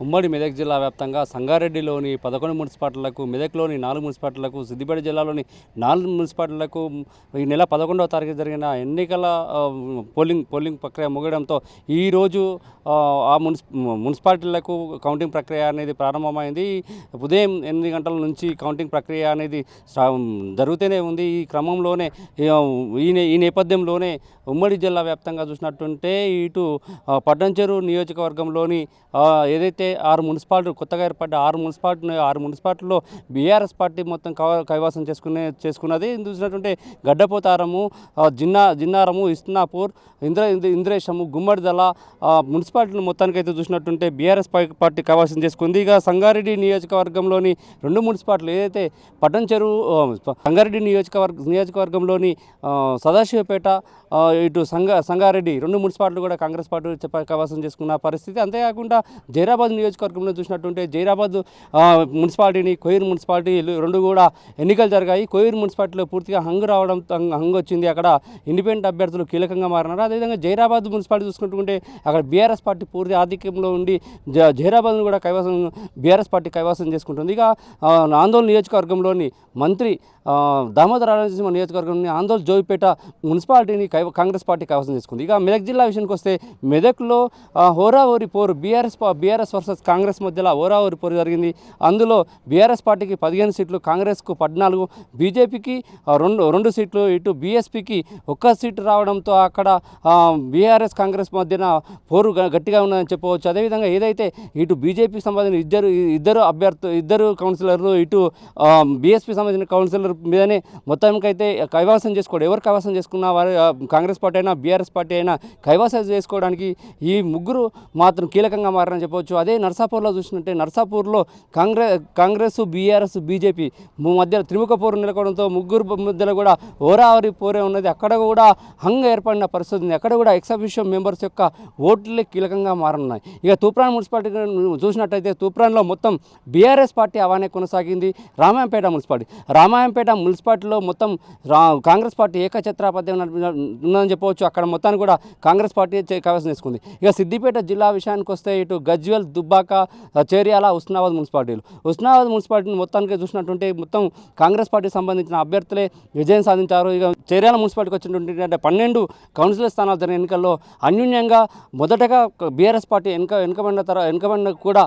ఉమ్మడి మెదక్ జిల్లా వ్యాప్తంగా సంగారెడ్డిలోని 11 మున్సిపాలిటీలకు, మెదక్లోని 4 మున్సిపాలిటీలకు, సిద్దిపేట జిల్లాలోని 4 మున్సిపాలిటీలకు ఈ నెల 11వ తారీఖు జరిగిన ఎన్నికల పోలింగ్ ప్రక్రియ ముగియడంతో ఈరోజు ఆ మున్సిపాలిటీలకు కౌంటింగ్ ప్రక్రియ అనేది ప్రారంభమైంది. ఉదయం 8 గంటల నుంచి కౌంటింగ్ ప్రక్రియ అనేది జరుగుతూనే ఉంది. ఈ క్రమంలోనే ఈ నేపథ్యంలోనే ఉమ్మడి జిల్లా వ్యాప్తంగా చూసినట్టుంటే ఇటు పట్టంచెరు నియోజకవర్గంలోని ఏదైతే 6 మున్సిపాలిటీ కొత్తగా ఏర్పడ్డ 6 మున్సిపాలిటీలో బీఆర్ఎస్ పార్టీ మొత్తం కైవసం చేసుకున్నది. చూసినట్టుంటే గడ్డపోతారము, జిన్నారము, ఇస్నాపూర్, ఇంద్రేశము, గుమ్మడిదల మున్సిపాలిటీలు మొత్తానికైతే చూసినట్టుంటే బీఆర్ఎస్ పార్టీ కైవసం చేసుకుంది. ఇక సంగారెడ్డి నియోజకవర్గంలోని 2 మున్సిపాలిటీలు ఏదైతే పట్టంచెరు సంగారెడ్డి నియోజకవర్గంలోని సదాశివపేట, ఇటు సంగారెడ్డి 2 మున్సిపాలిటీలు కూడా కాంగ్రెస్ పార్టీ కైవసం చేసుకున్న పరిస్థితి. అంతేకాకుండా జైరాబాద్ నియోజకవర్గంలో చూసినట్టుంటే జైరాబాద్ మున్సిపాలిటీని, కోయిర్ మున్సిపాలిటీ 2 కూడా ఎన్నికలు జరిగాయి. కోయిర్ మున్సిపాలిటీలో పూర్తిగా హంగు వచ్చింది. అక్కడ ఇండిపెండెంట్ అభ్యర్థులు కీలకంగా మారినారు. అదేవిధంగా జైరాబాద్ మున్సిపాలిటీ చూసుకుంటుంటే అక్కడ బీఆర్ఎస్ పార్టీ పూర్తి ఆధిక్యంలో ఉండి జైరాబాద్ను కూడా బీఆర్ఎస్ పార్టీ కైవసం చేసుకుంటుంది. ఇక ఆందోళన నియోజకవర్గంలోని మంత్రి దామోదర రాజనరసింహ నియోజకవర్గంలోని ఆందోళన జోగిపేట మున్సిపాలిటీని కాంగ్రెస్ పార్టీ కైవసం చేసుకుంది. ఇక మెదక్ జిల్లా విషయానికి వస్తే మెదక్లో హోరాహోరీ పోరు బీఆర్ఎస్ వర్సెస్ కాంగ్రెస్ మధ్యలో హోరాహోరీ పోరు జరిగింది. అందులో బీఆర్ఎస్ పార్టీకి 15 సీట్లు, కాంగ్రెస్కు 14, బీజేపీకి 2 సీట్లు, ఇటు బీఎస్పీకి 1 సీటు రావడంతో అక్కడ బీఆర్ఎస్ కాంగ్రెస్ మధ్యన పోరు గట్టిగా ఉన్నదని చెప్పవచ్చు. అదేవిధంగా ఏదైతే ఇటు బీజేపీకి సంబంధించిన ఇద్దరు కౌన్సిలర్లు, ఇటు బీఎస్పీ సంబంధించిన కౌన్సిలర్ మీదనే మొత్తానికైతే కైవసం చేసుకోవడం, ఎవరు కైవసం చేసుకున్నా వారు కాంగ్రెస్ పార్టీ అయినా బీఆర్ఎస్ పార్టీ అయినా కైవసం చేసుకోవడానికి ఈ ముగ్గురు మాత్రం కీలకంగా మారని చెప్పవచ్చు. అదే నర్సాపూర్లో చూసినట్టే నర్సాపూర్లో కాంగ్రెస్, బీఆర్ఎస్, బీజేపీ మధ్య త్రిముఖ పోరు నెలకొనడంతో ముగ్గురు మధ్యలో కూడా ఓరావరి పోరే ఉన్నది. అక్కడ కూడా ఏర్పడిన పరిస్థితి ఉంది. అక్కడ కూడా ఎక్సఫిషియో మెంబర్స్ యొక్క ఓట్లే కీలకంగా మారనున్నాయి. ఇక తూప్రాన్ మున్సిపాలిటీ చూసినట్టయితే తూప్రాన్లో మొత్తం బీఆర్ఎస్ పార్టీ avaనే కొనసాగింది. రామాయంపేట మున్సిపాలిటీలో మొత్తం కాంగ్రెస్ పార్టీ ఏకఛత్రాపద్యం ఉందని చెప్పవచ్చు. అక్కడ మొత్తాన్ని కూడా కాంగ్రెస్ పార్టీ కైవసం చేసుకుంది. ఇక సిద్దిపేట జిల్లా విషయానికి వస్తే ఇటు గజ్వేల్, దుబ్బాక, చేర్యాల, హుస్నాబాద్ మున్సిపాలిటీని మొత్తానికి చూసినట్టుంటే మొత్తం కాంగ్రెస్ పార్టీకి సంబంధించిన అభ్యర్థులే విజయం సాధించారు. ఇక చేర్యాల మున్సిపాలిటీకి వచ్చినటువంటి 12 కౌన్సిలర్ స్థానాలు జరిగిన ఎన్నికల్లో అన్యూన్యంగా మొదటగా బీఆర్ఎస్ పార్టీ వెనుకబడిన కూడా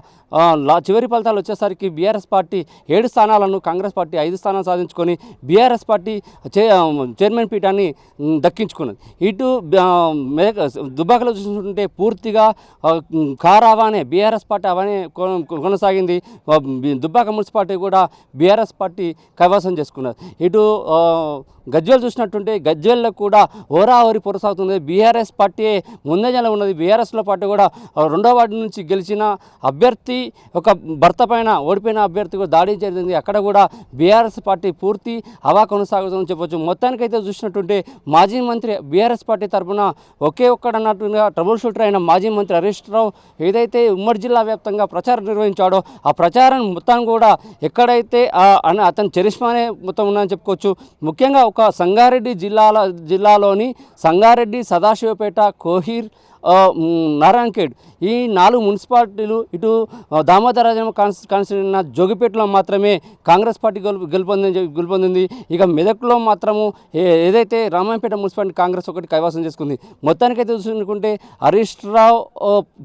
చివరి ఫలితాలు వచ్చేసరికి బీఆర్ఎస్ పార్టీ 7 స్థానాలను, కాంగ్రెస్ పార్టీ 5 స్థానాలు సాధించుకొని బీఆర్ఎస్ పార్టీ చైర్మన్ పీఠాన్ని దక్కించుకున్నది. ఇటు దుబ్బాకలో చూసుకుంటే పూర్తిగా కారావానే బీఆర్ఎస్ పార్టీ అవనే కొనసాగింది. దుబ్బాక మున్సిపాలిటీ కూడా బీఆర్ఎస్ పార్టీ కైవసం చేసుకున్నది. ఇటు గజ్వేల్ చూసినట్టుంటే గజ్వేల్లో కూడా హోరాహోరీ కొనసాగుతుంది. బీఆర్ఎస్ పార్టీ ముందంజలో ఉన్నది. బీఆర్ఎస్లో పార్టీ కూడా 2వ వార్డు నుంచి గెలిచిన అభ్యర్థి ఒక భర్త పైన ఓడిపోయిన అభ్యర్థి కూడా దాడి జరిగింది. అక్కడ కూడా బీఆర్ఎస్ పార్టీ పూర్తి హవా కొనసాగుతుందని చెప్పవచ్చు. మొత్తానికైతే చూసినట్టుంటే మాజీ మంత్రి బీఆర్ఎస్ పార్టీ తరఫున ఒక్కడన్నట్టుగా ట్రబుల్ షూటర్ అయిన మాజీ మంత్రి హరీష్ రావు ఏదైతే ఉమ్మడి జిల్లా వ్యాప్తంగా ప్రచారం నిర్వహించాడో ఆ ప్రచారం మొత్తం కూడా ఎక్కడైతే అతని చరిష్మానే మొత్తం ఉందని చెప్పుకోవచ్చు. ముఖ్యంగా ఒక సంగారెడ్డి జిల్లాలోని సంగారెడ్డి, సదాశివపేట, కోహీర్, నారాయణఖేడ్ ఈ 4 మున్సిపాలిటీలు, ఇటు దామోదర కాన్స్టిట్యూషన్ జోగిపేటలో మాత్రమే కాంగ్రెస్ పార్టీ గెలుపొందింది. ఇక మెదక్లో మాత్రము ఏదైతే రామాయంపేట మున్సిపాలిటీ కాంగ్రెస్ ఒకటి కైవసం చేసుకుంది. మొత్తానికైతే చూసుకుంటే హరీష్ రావు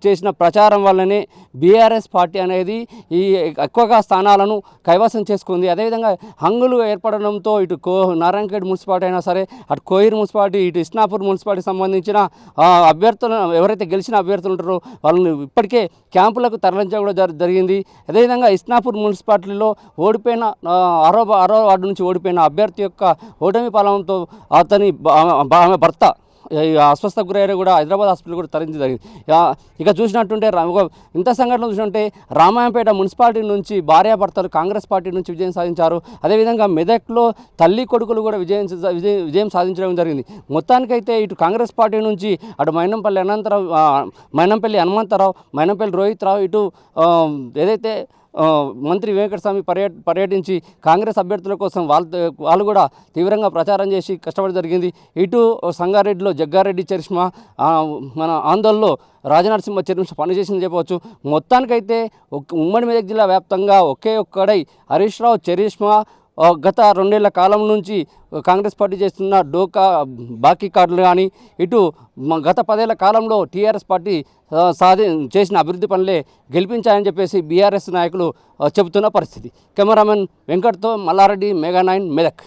చేసిన ప్రచారం వల్లనే బీఆర్ఎస్ పార్టీ అనేది ఈ ఎక్కువగా స్థానాలను కైవసం చేసుకుంది. అదేవిధంగా హంగులు ఏర్పడడంతో ఇటు నారాయణఖేడ్ మున్సిపాలిటీ అయినా సరే, అటు కోయిర్ మున్సిపాలిటీ, ఇటు ఇస్నాపూర్ మున్సిపాలిటీకి సంబంధించిన అభ్యర్థులను ఎవరైతే గెలిచిన అభ్యర్థులు ఉంటారో వాళ్ళని ఇప్పటికే క్యాంపులకు తరలించడం కూడా జరిగింది. అదేవిధంగా ఇస్నాపూర్ మున్సిపాలిటీలో ఓడిపోయిన 6వ వార్డు నుంచి ఓడిపోయిన అభ్యర్థి యొక్క ఓటమి పాలనతో అతని భర్త అస్వస్థకు గురైనా కూడా హైదరాబాద్ హాస్పిటల్ కూడా తరలించి జరిగింది. ఇక చూసినట్టుంటే ఇంత సంఘటన చూసినట్టే రామాయంపేట మున్సిపాలిటీ నుంచి భార్యాభర్తలు కాంగ్రెస్ పార్టీ నుంచి విజయం సాధించారు. అదేవిధంగా మెదక్లో తల్లి కొడుకులు కూడా విజయం సాధించడం జరిగింది. మొత్తానికైతే ఇటు కాంగ్రెస్ పార్టీ నుంచి అటు మైనంపల్లి హనుమంతరావు, మైనంపల్లి రోహిత్ రావు, ఇటు ఏదైతే మంత్రి వెంకటస్వామి పర్యటించి కాంగ్రెస్ అభ్యర్థుల కోసం వాళ్ళు కూడా తీవ్రంగా ప్రచారం చేసి కష్టపడి జరిగింది. ఇటు సంగారెడ్డిలో జగ్గారెడ్డి చరిష్మా, మన ఆందోళనలో రాజనరసింహ చరిష్మా పనిచేసింది చెప్పవచ్చు. మొత్తానికైతే ఉమ్మడి మెదక్ జిల్లా వ్యాప్తంగా ఒకే ఒక్కడై హరీష్ రావు చరిష్మా గత 2 ఏళ్ల కాలం నుంచి కాంగ్రెస్ పార్టీ చేస్తున్న డోకా బాకీ కార్డులు కానీ, ఇటు గత 10 ఏళ్ల కాలంలో టీఆర్ఎస్ పార్టీ చేసిన అభివృద్ధి పనులే గెలిపించాయని చెప్పేసి బీఆర్ఎస్ నాయకులు చెబుతున్న పరిస్థితి. కెమెరామెన్ వెంకట్తో మల్లారెడ్డి, మెగా 9 మెదక్.